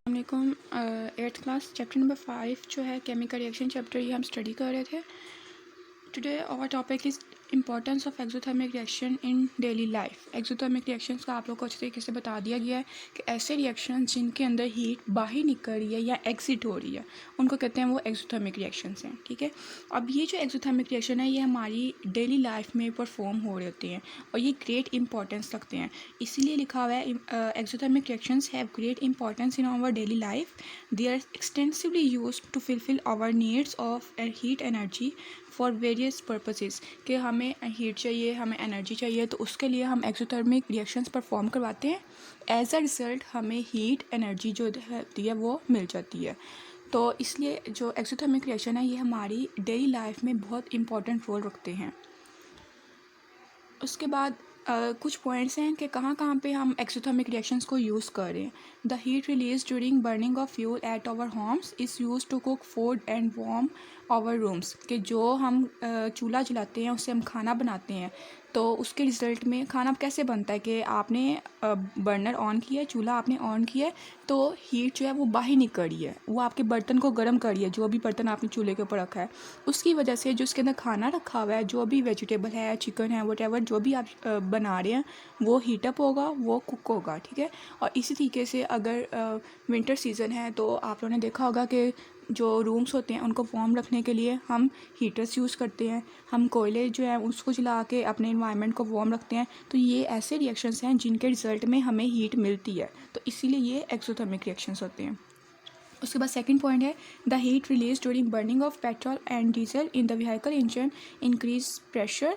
अस्सलाम eighth class chapter number 5 जो है केमिकल रिएक्शन चैप्टर, ये हम स्टडी कर रहे थे। Today our topic is importance of exothermic reaction in daily life. Exothermic reactions का आप लोग को अच्छे तरीके से बता दिया गया है कि ऐसे रिएक्शंस जिनके अंदर हीट बाहर निकल रही है या एग्जिट हो रही है उनको कहते हैं वो एक्सोथर्मिक रिएक्शंस हैं। ठीक है, अब ये जो एक्सोथर्मिक रिएक्शन है ये हमारी डेली लाइफ में परफॉर्म हो रहे होते हैं और ये ग्रेट इंपॉर्टेंस रखते हैं। इसीलिए लिखा हुआ है exothermic reactions have great importance in our daily life. They are extensively use to fulfil our needs of heat energy for various purposes. कि हमें हीट चाहिए, हमें एनर्जी चाहिए, तो उसके लिए हम एक्सोथर्मिक रिएक्शंस परफॉर्म करवाते हैं। एज अ रिज़ल्ट हमें हीट एनर्जी जो होती है वो मिल जाती है। तो इसलिए जो एक्सोथर्मिक रिएक्शन है ये हमारी डेली लाइफ में बहुत इंपॉर्टेंट रोल रखते हैं। उसके बाद कुछ पॉइंट्स हैं कि कहाँ कहाँ पे हम एक्सोथर्मिक रिएक्शंस को यूज़ कर रहे हैं। The heat release during burning of fuel at our homes is use to cook food and warm our rooms. कि जो हम चूल्हा जलाते हैं उससे हम खाना बनाते हैं, तो उसके रिज़ल्ट में खाना कैसे बनता है कि आपने बर्नर ऑन किया है, चूल्हा आपने ऑन किया है, तो हीट जो है वो बाहर निकल रही है, वो आपके बर्तन को गर्म कर रही है। जो भी बर्तन आपने चूल्हे के ऊपर रखा है उसकी वजह से जो उसके अंदर खाना रखा हुआ है, जो भी वेजिटेबल है, चिकन है, वटेवर जो भी आप बना रहे हैं वो हीटअप होगा, वो कुक होगा। ठीक है, और इसी तरीके से अगर विंटर सीज़न है तो आप लोगों ने देखा होगा कि जो रूम्स होते हैं उनको वार्म रखने के लिए हम हीटर्स यूज़ करते हैं, हम कोयले जो है उसको जला के अपने इन्वायरमेंट को वार्म रखते हैं। तो ये ऐसे रिएक्शंस हैं जिनके रिज़ल्ट में हमें हीट मिलती है, तो इसीलिए ये एक्सोथर्मिक रिएक्शंस होते हैं। उसके बाद सेकंड पॉइंट है the heat release during burning of petrol and diesel in the vehicle engine increase pressure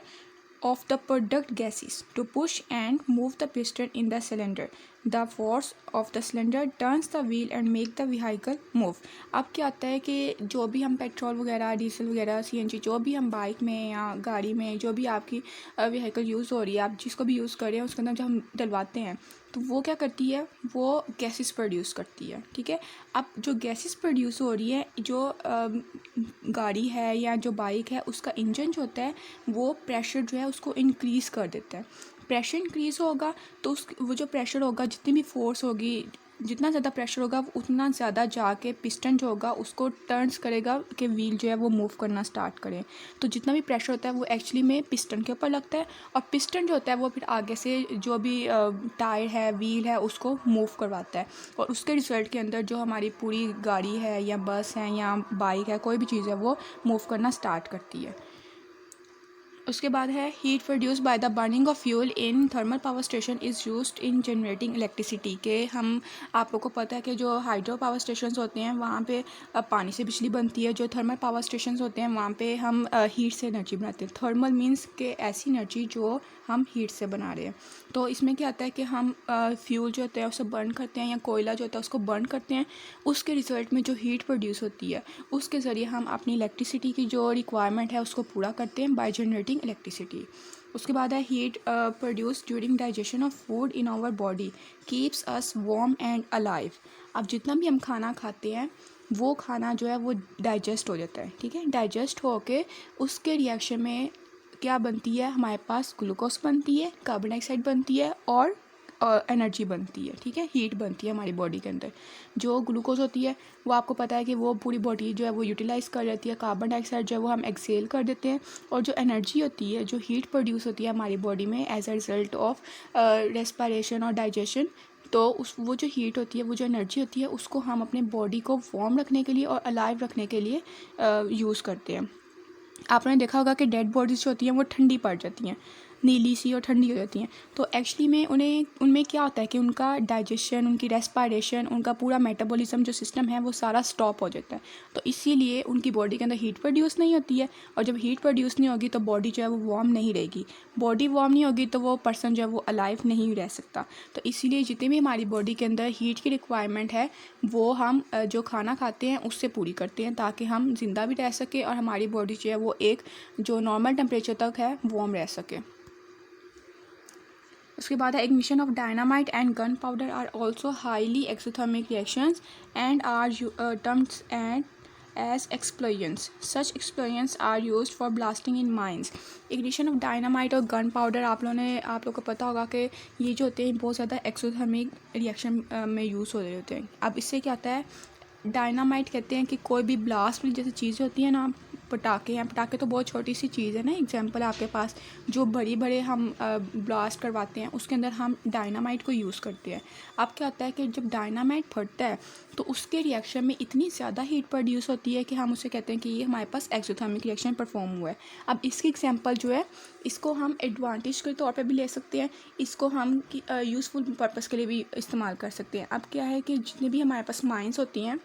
of the product gases to push and move the piston in the cylinder. The force of the cylinder turns the wheel and make the vehicle move. अब क्या आता है कि जो भी हम petrol वगैरह, diesel वगैरह, सीएनजी, जो भी हम बाइक में या गाड़ी में जो भी आपकी व्हीकल यूज़ हो रही है, आप जिसको भी यूज़ कर रहे हैं उसके अंदर जब हम डलवाते हैं तो वो क्या करती है, वो गैसेस प्रोड्यूस करती है। ठीक है, अब जो गैसेस प्रोड्यूस हो रही है, जो गाड़ी है या जो बाइक है उसका इंजन जो होता है वो प्रेशर जो है उसको इंक्रीज़ कर देता है। प्रेशर इंक्रीज़ होगा तो वो जो प्रेशर होगा, जितनी भी फोर्स होगी, जितना ज़्यादा प्रेशर होगा उतना ज़्यादा जाके पिस्टन जो होगा उसको टर्न्स करेगा कि व्हील जो है वो मूव करना स्टार्ट करे। तो जितना भी प्रेशर होता है वो एक्चुअली में पिस्टन के ऊपर लगता है और पिस्टन जो होता है वो फिर आगे से जो भी टायर है, व्हील है, उसको मूव करवाता है और उसके रिजल्ट के अंदर जो हमारी पूरी गाड़ी है या बस है या बाइक है, कोई भी चीज़ है, वो मूव करना स्टार्ट करती है। उसके बाद है heat produce by the burning of fuel in thermal power station is used in generating electricity. के हम आप लोग को पता है कि जो हाइड्रो पावर स्टेशंस होते हैं वहाँ पे पानी से बिजली बनती है। जो थर्मल पावर स्टेशंस होते हैं वहाँ पे हम हीट से एनर्जी बनाते हैं। थर्मल मींस के ऐसी एनर्जी जो हम हीट से बना रहे हैं। तो इसमें क्या आता है कि हम फ्यूल जो होता है उसे बर्न करते हैं या कोयला जो होता है उसको बर्न करते हैं, उसके रिजल्ट में जो हीट प्रोड्यूस होती है उसके ज़रिए हम अपनी इलेक्ट्रिसिटी की जो रिक्वायरमेंट है उसको पूरा करते हैं बाय जनरेटिंग इलेक्ट्रिसिटी। उसके बाद है heat produce during digestion of food in our body keeps us warm and alive. अब जितना भी हम खाना खाते हैं वो खाना जो है वो डाइजेस्ट हो जाता है। ठीक है, डाइजेस्ट होके उसके रिएक्शन में क्या बनती है, हमारे पास ग्लूकोज बनती है, कार्बन डाइऑक्साइड बनती है और एनर्जी बनती है। ठीक है, हीट बनती है हमारी बॉडी के अंदर। जो ग्लूकोज होती है वो आपको पता है कि वो पूरी बॉडी जो है वो यूटिलाइज़ कर लेती है। कार्बन डाइऑक्साइड जो है वो हम एक्सेल कर देते हैं और जो एनर्जी होती है, जो हीट प्रोड्यूस होती है हमारी बॉडी में as a result of respiration और डाइजेशन, तो वो जो हीट होती है, वो जो एनर्जी होती है उसको हम अपने बॉडी को वार्म रखने के लिए और अलाइव रखने के लिए यूज़ करते हैं। आपने देखा होगा कि डेड बॉडीज़ जो होती हैं वो ठंडी पड़ जाती हैं, नीली सी और ठंडी हो जाती हैं। तो एक्चुअली में उनमें क्या होता है कि उनका डाइजेशन, उनकी रेस्पिरेशन, उनका पूरा मेटाबॉलिज्म जो सिस्टम है वो सारा स्टॉप हो जाता है। तो इसीलिए उनकी बॉडी के अंदर हीट प्रोड्यूस नहीं होती है और जब हीट प्रोड्यूस नहीं होगी तो बॉडी जो है वो वार्म नहीं रहेगी। बॉडी वार्म नहीं होगी तो वो पर्सन जो है वो अलाइव नहीं रह सकता। तो इसीलिए जितनी भी हमारी बॉडी के अंदर हीट की रिक्वायरमेंट है वो हम जो खाना खाते हैं उससे पूरी करते हैं ताकि हम ज़िंदा भी रह सकें और हमारी बॉडी जो है वो एक जो नॉर्मल टेम्परेचर तक है वार्म रह सके। उसके बाद है ignition of dynamite and gun powder are also highly exothermic reactions and are terms and as explosions. Such explosions are used for blasting in mines. Ignition of dynamite और gun powder आप लोग को पता होगा कि ये जो होते हैं बहुत ज़्यादा एक्सोथर्मिक रिएक्शन में यूज़ हो रहे होते हैं. अब इससे क्या होता है, डायनामाइट कहते हैं कि कोई भी ब्लास्ट में जैसे चीज़ें होती हैं ना, पटाखे हैं, पटाखे तो बहुत छोटी सी चीज़ है ना, एग्जांपल आपके पास जो बड़ी बड़े हम ब्लास्ट करवाते हैं उसके अंदर हम डायनामाइट को यूज़ करते हैं. अब क्या होता है कि जब डायनामाइट फटता है तो उसके रिएक्शन में इतनी ज़्यादा हीट प्रोड्यूस होती है कि हम उसे कहते हैं कि ये हमारे पास एक्सोथर्मिक रिएक्शन परफॉर्म हुआ है. अब इसकी एग्जाम्पल जो है इसको हम एडवांटेज के तौर पर भी ले सकते हैं, इसको हम यूज़फुल पर्पज़ के लिए भी इस्तेमाल कर सकते हैं. अब क्या है कि जितने भी हमारे पास माइंस होती हैं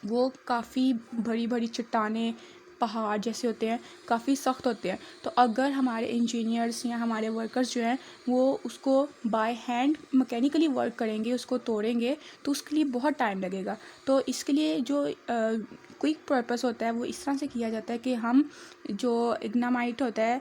वो काफ़ी बड़ी बड़ी चट्टानें, पहाड़ जैसे होते हैं, काफ़ी सख्त होते हैं. तो अगर हमारे इंजीनियर्स या हमारे वर्कर्स जो हैं वो उसको बाय हैंड मैकेनिकली वर्क करेंगे, उसको तोड़ेंगे, तो उसके लिए बहुत टाइम लगेगा. तो इसके लिए जो क्विक पर्पस होता है वो इस तरह से किया जाता है कि हम जो इग्नामाइट होता है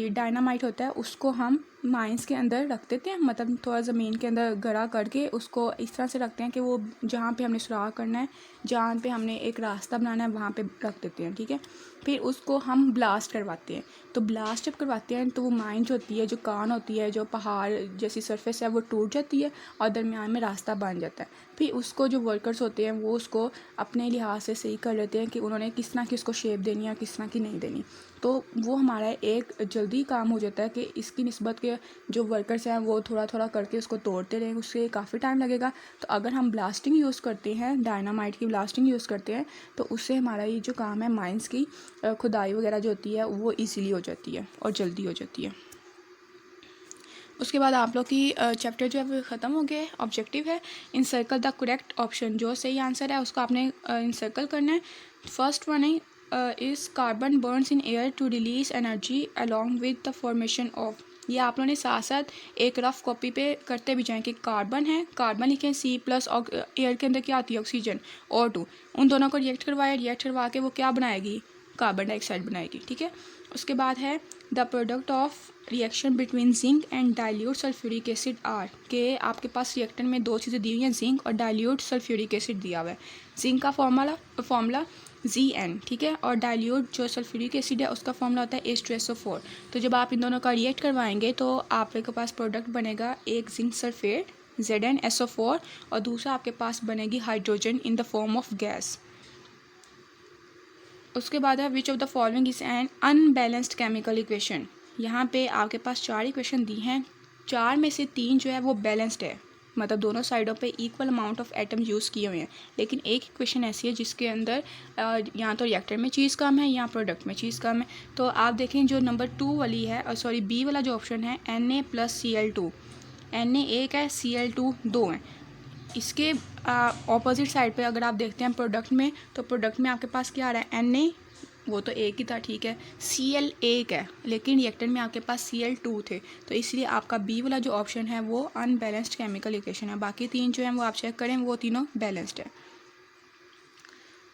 डायनामाइट होता है उसको हम माइंस के अंदर रख देते हैं, मतलब थोड़ा ज़मीन के अंदर गड़ा करके उसको इस तरह से रखते हैं कि वो जहाँ पे हमने सुराख करना है, जहाँ पे हमने एक रास्ता बनाना है वहाँ पे रख देते हैं. ठीक है, फिर उसको हम ब्लास्ट करवाते हैं. तो ब्लास्ट जब करवाते हैं तो वो माइन जो होती है, जो कान होती है, जो पहाड़ जैसी सरफेस है वो टूट जाती है और दरमियान में रास्ता बन जाता है. फिर उसको जो वर्कर्स होते हैं वो उसको अपने लिहाज से सही कर लेते हैं कि उन्होंने किस तरह की उसको शेप देनी है, किस तरह की नहीं देनी. तो वो हमारा एक जल्दी काम हो जाता है कि इसकी निस्बत के जो वर्कर्स हैं वो थोड़ा थोड़ा करके उसको तोड़ते रहें, उससे काफ़ी टाइम लगेगा. तो अगर हम ब्लास्टिंग यूज़ करते हैं, डायनामाइट की ब्लास्टिंग यूज़ करते हैं, तो उससे हमारा ये जो काम है माइंस की खुदाई वगैरह जो होती है वो ईज़िली हो जाती है और जल्दी हो जाती है. उसके बाद आप लोग की चैप्टर जो है वो ख़त्म हो गया है. ऑब्जेक्टिव है इनसर्कल द करेक्ट ऑप्शन, जो सही आंसर है उसको आपने इनसर्कल करना है. फर्स्ट वन है is carbon burns in air to release energy along with the formation of. ये आप लोगों ने साथ साथ एक रफ कॉपी पे करते भी जाएं कि कार्बन है, कार्बन लिखें C+ और एयर के अंदर क्या आती है ऑक्सीजन O2, उन दोनों को रिएक्ट करवा के वो क्या बनाएगी, कार्बन डाइऑक्साइड बनाएगी. ठीक है, उसके बाद है the product of reaction between zinc and dilute sulphuric acid are, के आपके पास रिएक्टर में दो चीज़ें दी हुई हैं, जिंक और डाइल्यूट सल्फ्यूरिक एसिड दिया हुआ है. जिंक का फॉर्मूला Zn, ठीक है, और डाइल्यूट जो सल्फ्यूरिक एसिड है उसका फॉर्मूला होता है H2SO4. तो जब आप इन दोनों का रिएक्ट करवाएंगे तो आपके पास प्रोडक्ट बनेगा एक जिंक सल्फेट ZnSO4 और दूसरा आपके पास बनेगी hydrogen in the form of gas. उसके बाद है which of the following is an unbalanced chemical equation. यहाँ पे आपके पास 4 इक्वेशन दी हैं, 4 में से 3 जो है वो बैलेंस्ड है, मतलब दोनों साइडों पे equal amount of atom use किए हुए हैं. लेकिन एक इक्वेशन ऐसी है जिसके अंदर या तो रिएक्टर में चीज़ कम है या प्रोडक्ट में चीज़ कम है. तो आप देखें जो नंबर 2 वाली है बी वाला जो ऑप्शन है Na+Cl2, Na एक है, Cl2 2 है. इसके ऑपोजिट साइड पे अगर आप देखते हैं प्रोडक्ट में, तो प्रोडक्ट में आपके पास क्या आ रहा है, Na वो तो एक ही था, ठीक है, Cl एक है, लेकिन रिएक्टर में आपके पास Cl2 थे. तो इसलिए आपका बी वाला जो ऑप्शन है वो अनबैलेंस्ड केमिकल इक्वेशन है. बाकी 3 जो हैं वो आप चेक करें, वो तीनों बैलेंस्ड है.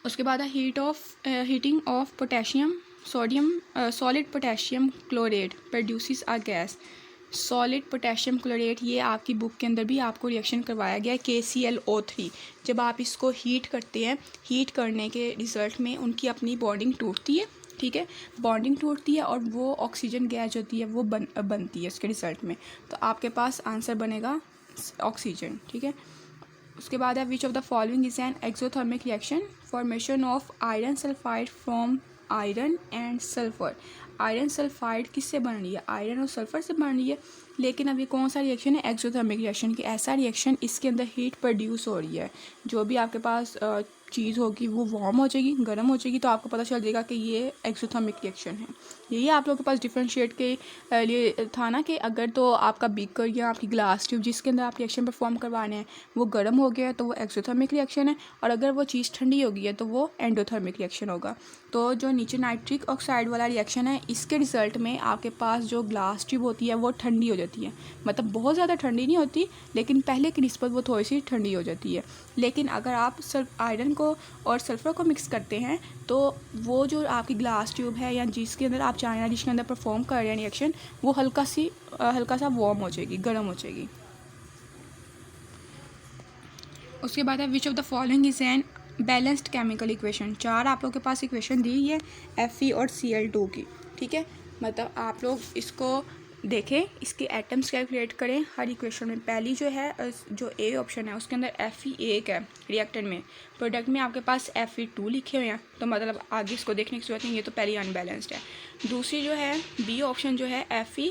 उसके बाद है heating of potassium solid potassium chloride produces a gas. Solid potassium chloride, ये आपकी बुक के अंदर भी आपको रिएक्शन करवाया गया है KClO3. जब आप इसको हीट करते हैं, हीट करने के रिज़ल्ट में उनकी अपनी बॉन्डिंग टूटती है. ठीक है, बॉन्डिंग टूटती है और वो ऑक्सीजन गैस होती है वो बनती है उसके रिज़ल्ट में. तो आपके पास आंसर बनेगा ऑक्सीजन. ठीक है, उसके बाद है which of the following is an exothermic reaction. Formation of iron sulphide from iron and sulphur. Iron sulphide किससे बन रही है, आयरन और सल्फर से बन रही है. लेकिन अब ये कौन सा रिएक्शन है, एक्सोथर्मिक रिएक्शन की. ऐसा रिएक्शन इसके अंदर हीट प्रोड्यूस हो रही है, जो भी आपके पास चीज़ होगी वो वार्म हो जाएगी, गर्म हो जाएगी, तो आपको पता चल जाएगा कि ये एक्सोथर्मिक रिएक्शन है. यही आप लोगों के पास डिफरेंशिएट के लिए था ना कि अगर तो आपका बीकर या आपकी ग्लास ट्यूब जिसके अंदर आप रिएक्शन परफॉर्म करवाने हैं वो गर्म हो गया है तो वो एक्सोथर्मिक रिएक्शन है, और अगर वो चीज़ ठंडी हो गई है तो वो एंडोथर्मिक रिएक्शन होगा. तो जो नीचे नाइट्रिक ऑक्साइड वाला रिएक्शन है, इसके रिज़ल्ट में आपके पास जो ग्लास ट्यूब होती है वो ठंडी हो जाती है, मतलब बहुत ज़्यादा ठंडी नहीं होती, लेकिन पहले की निस्बत वो थोड़ी सी ठंडी हो जाती है. लेकिन अगर आप आयरन को और सल्फ़र को मिक्स करते हैं तो वो जो आपकी ग्लास ट्यूब है या जिसके अंदर आप चाइना डिश के अंदर परफॉर्म कर रहे हैं रिएक्शन, वो हल्का सा वार्म हो जाएगी, गर्म हो जाएगी. उसके बाद है which of the following is an balanced chemical equation, 4 आप लोग के पास इक्वेशन दी है Fe और Cl2 की, ठीक है। मतलब आप लोग इसको देखें, इसके एटम्स कैलकुलेट करें हर इक्वेशन में। पहली जो है जो ए ऑप्शन है उसके अंदर Fe1 है रिएक्टेंट में, प्रोडक्ट में आपके पास Fe2 लिखे हुए हैं, तो मतलब आगे इसको देखने की जरूरत नहीं, ये तो पहली अनबैलेंस्ड है। दूसरी जो है बी ऑप्शन जो है Fe,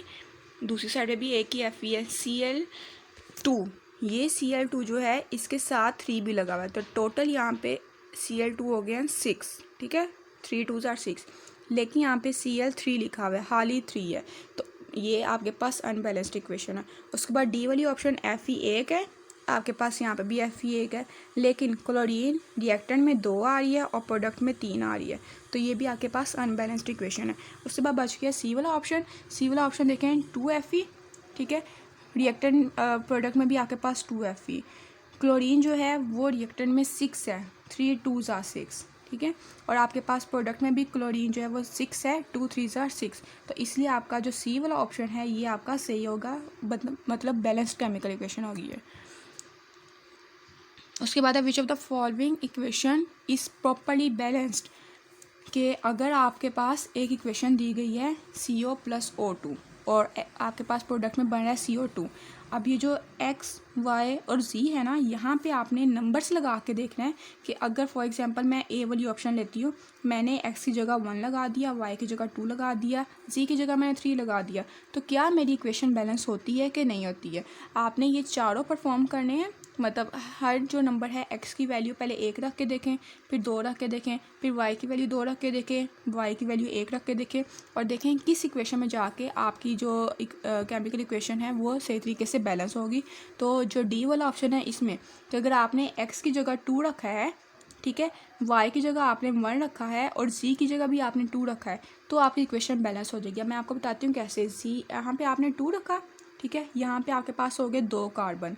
दूसरी साइड में भी एक ही Fe है, Cl2, ये Cl2 जो है इसके साथ 3 भी लगा हुआ है, तो टोटल यहाँ पे Cl2 हो गया 6, ठीक है, 3 2s are 6, लेकिन यहाँ पे Cl3 लिखा हुआ है, हाली 3 है, तो ये आपके पास अनबैलेंस्ड इक्वेशन है। उसके बाद डी वाली ऑप्शन Fe1 है, आपके पास यहाँ पे भी Fe1 है, लेकिन क्लोरीन रिएक्टेंट में 2 आ रही है और प्रोडक्ट में 3 आ रही है, तो ये भी आपके पास अनबैलेंस्ड इक्वेशन है। उसके बाद बच गया सी वाला ऑप्शन। सी वाला ऑप्शन देखें 2Fe, ठीक है, रिएक्टेंट प्रोडक्ट में भी आपके पास 2Fe, क्लोरीन जो है वो रिएक्टेंट में 6 है, 3 2s are 6, ठीक है, और आपके पास प्रोडक्ट में भी क्लोरीन जो है वो 6 है, 2 3s are 6, तो इसलिए आपका जो सी वाला ऑप्शन है ये आपका सही होगा, मतलब बैलेंस्ड केमिकल इक्वेशन होगी है। उसके बाद है which of the following equation is properly balanced, कि अगर आपके पास एक इक्वेशन दी गई है CO + O2 और आपके पास प्रोडक्ट में बन रहा है CO2, अब ये जो X, Y और Z है ना, यहाँ पे आपने नंबर्स लगा के देखना है कि अगर फॉर एग्जांपल मैं ए वाली ऑप्शन लेती हूँ, मैंने X की जगह 1 लगा दिया, Y की जगह 2 लगा दिया, Z की जगह मैंने 3 लगा दिया, तो क्या मेरी इक्वेशन बैलेंस होती है कि नहीं होती है। आपने ये चारों परफॉर्म करने हैं, मतलब हर जो नंबर है X की वैल्यू पहले 1 रख के देखें, फिर 2 रख के देखें, फिर Y की वैल्यू 2 रख के देखें, Y की वैल्यू 1 रख के देखें, और देखें किस इक्वेशन में जाके आपकी जो केमिकल इक्वेशन है वो सही तरीके से बैलेंस होगी। तो जो डी वाला ऑप्शन है इसमें, तो अगर आपने X की जगह 2 रखा है, ठीक है, Y की जगह आपने 1 रखा है और Z की जगह भी आपने 2 रखा है, तो आपकी इक्वेशन बैलेंस हो जाएगी। मैं आपको बताती हूँ कैसे। Z यहाँ पे आपने 2 रखा, ठीक है, यहाँ पे आपके पास हो गए 2 कार्बन,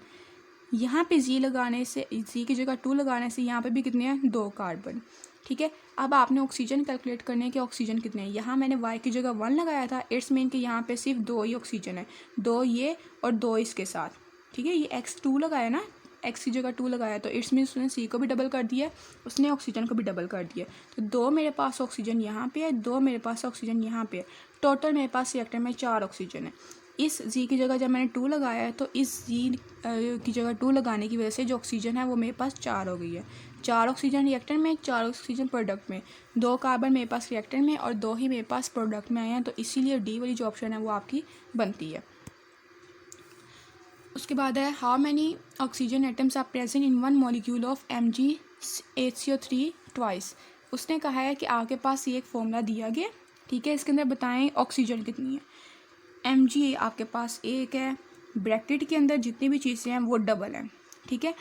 यहाँ पे Z लगाने से, Z की जगह 2 लगाने से यहाँ पे भी कितने हैं, 2 कार्बन, ठीक है। अब आपने ऑक्सीजन कैलकुलेट करने के ऑक्सीजन कितने हैं, यहाँ मैंने Y की जगह 1 लगाया था, इट्स मीन कि यहाँ पे सिर्फ 2 ही ऑक्सीजन है, 2 ये और 2 इसके साथ, ठीक है। ये X2 लगाया ना, X की जगह 2 लगाया, तो इट्स मीन उसने C को भी डबल कर दिया, उसने ऑक्सीजन को भी डबल कर दिया, तो 2 मेरे पास ऑक्सीजन यहाँ पे है, 2 मेरे पास ऑक्सीजन यहाँ पे है, टोटल मेरे पास रिएक्टर में 4 ऑक्सीजन है। इस Z की जगह जब मैंने 2 लगाया है, तो इस Z की जगह 2 लगाने की वजह से जो ऑक्सीजन है वो मेरे पास 4 हो गई है। 4 ऑक्सीजन रिएक्टर में, 4 ऑक्सीजन प्रोडक्ट में, 2 कार्बन मेरे पास रिएक्टर में और 2 ही मेरे पास प्रोडक्ट में आए हैं, तो इसीलिए डी वाली जो ऑप्शन है वो आपकी बनती है। उसके बाद है how many oxygen atoms are present in 1 molecule of MgHCO3 twice. उसने कहा है कि आपके पास ये एक फॉर्मूला दिया गया, ठीक है, इसके अंदर बताएं ऑक्सीजन कितनी है। Mg आपके पास 1 है, ब्रैकेट के अंदर जितनी भी चीज़ें हैं वो डबल हैं, ठीक है,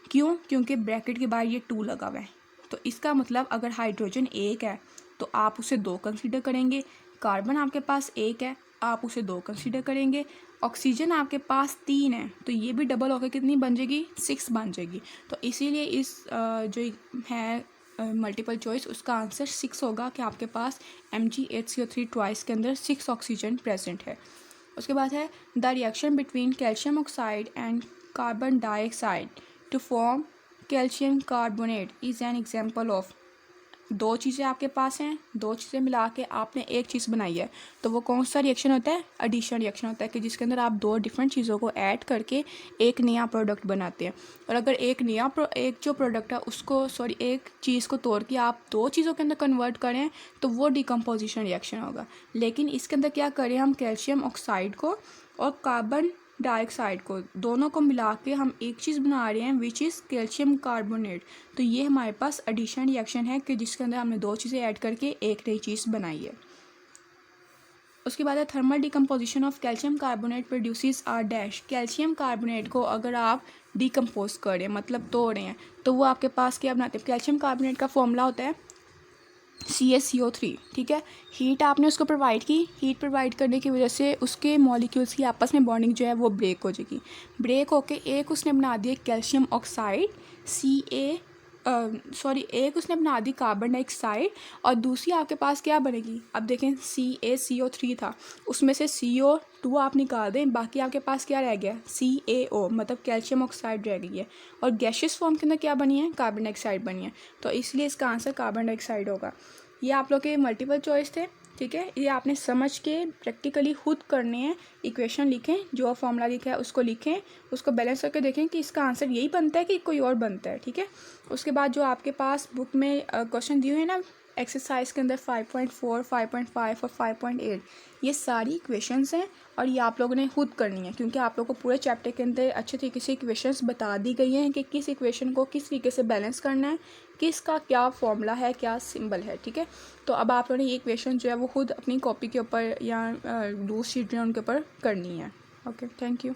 क्यों, क्योंकि ब्रैकेट के बाहर ये 2 लगा हुआ है, तो इसका मतलब अगर हाइड्रोजन 1 है तो आप उसे 2 कंसीडर करेंगे, कार्बन आपके पास 1 है, आप उसे 2 कंसीडर करेंगे, ऑक्सीजन आपके पास 3 है, तो ये भी डबल होकर कितनी बन जाएगी, 6 बन जाएगी। तो इसीलिए इस जो है मल्टीपल चॉइस, उसका आंसर 6 होगा कि आपके पास MgHCO3 ट्वाइस के अंदर 6 ऑक्सीजन प्रेजेंट है। उसके बाद है the reaction between calcium oxide and carbon dioxide to form calcium carbonate is an example of. 2 चीज़ें आपके पास हैं, 2 चीज़ें मिला के आपने एक चीज़ बनाई है, तो वो कौन सा रिएक्शन होता है, एडिशन रिएक्शन होता है, कि जिसके अंदर आप 2 डिफरेंट चीज़ों को ऐड करके एक नया प्रोडक्ट बनाते हैं। और अगर एक जो प्रोडक्ट है उसको एक चीज़ को तोड़ के आप 2 चीज़ों के अंदर कन्वर्ट करें तो वो डिकम्पोजिशन रिएक्शन होगा। लेकिन इसके अंदर क्या करें, हम कैल्शियम ऑक्साइड को और कार्बन डाइऑक्साइड को दोनों को मिला के हम एक चीज़ बना रहे हैं विच इज़ कैल्शियम कार्बोनेट, तो ये हमारे पास एडिशन रिएक्शन है कि जिसके अंदर हमने 2 चीज़ें ऐड करके एक नई चीज़ बनाई है। उसके बाद है thermal decomposition of calcium carbonate produces are dash. Calcium carbonate को अगर आप डिकम्पोज करें, मतलब तोड़ रहे हैं, तो वो आपके पास क्या बनाते हैं, कैल्शियम कार्बोनेट का फॉर्मूला होता है CaCO3, ठीक है। हीट आपने उसको प्रोवाइड की, हीट प्रोवाइड करने की वजह से उसके मॉलिक्यूल्स की आपस में बॉन्डिंग जो है वो ब्रेक हो जाएगी, ब्रेक होके एक उसने बना दिया कैल्शियम ऑक्साइड सॉरी एक उसने बना दी कार्बन डाइऑक्साइड और दूसरी आपके पास क्या बनेगी। अब देखें CaCO3 था, उसमें से CO2 आप निकाल दें, बाकी आपके पास क्या रह गया CaO, मतलब कैल्शियम ऑक्साइड रह गई है। और गैशियस फॉर्म के अंदर क्या बनी है, कार्बन डाइऑक्साइड बनी है। तो इसलिए इसका आंसर कार्बन डाइऑक्साइड होगा। ये आप लोग के मल्टीपल चॉइस थे, ठीक है। ये आपने समझ के प्रैक्टिकली खुद करने हैं। इक्वेशन लिखें, जो फॉर्मूला लिखा है उसको लिखें, उसको बैलेंस करके देखें कि इसका आंसर यही बनता है कि कोई और बनता है, ठीक है। उसके बाद जो आपके पास बुक में क्वेश्चन दिए हुए हैं ना एक्सरसाइज के अंदर 5.4, 5.5 और 5.8, ये सारी इक्वेशंस हैं और ये आप लोगों ने खुद करनी है, क्योंकि आप लोगों को पूरे चैप्टर के अंदर अच्छे तरीके से इक्वेशंस बता दी गई हैं कि किस इक्वेशन को किस तरीके से बैलेंस करना है, किसका क्या फॉर्मूला है, क्या सिंबल है, ठीक है। तो अब आप लोगों ने ये इक्वेशन जो है वो खुद अपनी कॉपी के ऊपर या दूसरी शीट में उनके ऊपर करनी है। Okay, thank you.